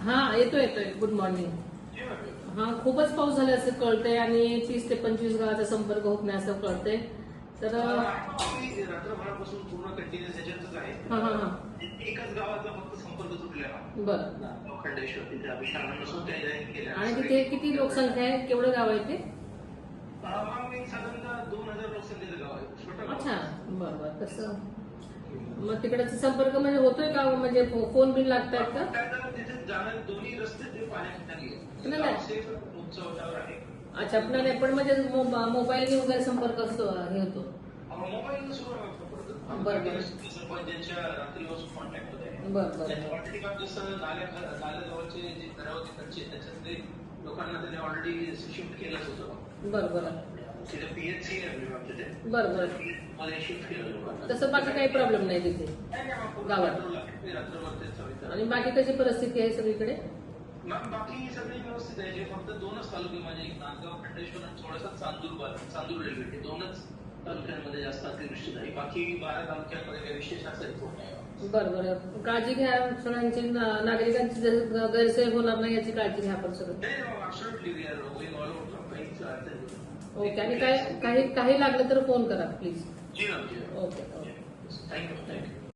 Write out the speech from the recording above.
हा येतोय येतोय. Good morning. हा खूपच पाऊस झाला असं कळतंय आणि 30 ते 25 गावाचा संपर्क होत नाही असं कळतंय. तर रात्रभरापासून पूर्ण कंटिन्युअस ह्याच्यातच आहे. एकाच गावाचा फक्त संपर्क तुटलेला. बरं. खंडेश्वर तिथे अभिषेक नसून त्या केल्या. आणि तिथे किती लोकसंख्या आहे? केवढं गाव आहे ते? साधारणतः 2000 लोकसंख्येचं गाव आहे. छोटं. अच्छा बरं बरं. तसं मग तिकडचा संपर्क म्हणजे होतोय का? म्हणजे फोन बिन लागतायत का? तिथे जाणार दोन्ही रस्ते ते पाण्याखाली आहे. अच्छा आपल्याला पण म्हणजे मोबाईल वगैरे संपर्क असतो हे होतो. मोबाईल सरपंचांच्या रात्रीपासून कॉन्टॅक्ट होत आहे. ऑलरेडी काम जसं नाल्याजवळचे जे घरं होते त्यांचे त्याच्यातले लोकांना त्यांनी ऑलरेडी शिफ्ट केलंच होतं. बरं. तिथे पीएचसी आहे बरं. मध्ये शिफ्ट केलं लोकांना. तसं बाकी काही प्रॉब्लेम नाही तिथे गावात. आणि बाकी कशी परिस्थिती आहे सगळीकडे? बाकी सगळी व्यवस्थित आहे. जे फक्त 2च तालुके म्हणजे एक नांदगाव खंडेश्वर आणि थोडासा चांदूर रेल्वे दोनच तालुक्यांमध्ये जास्त अतिवृष्टी झाली. बाकी 12 तालुक्यांमध्ये काही विशेष असं होत नाही. बरं. काळजी घ्या सगळ्यांची. नागरिकांची गैरसोय होणार नाही याची काळजी घ्या आपण सगळं. ओके. आणि काही लागलं तर फोन करा प्लीज. जी. ओके. थँक्यू.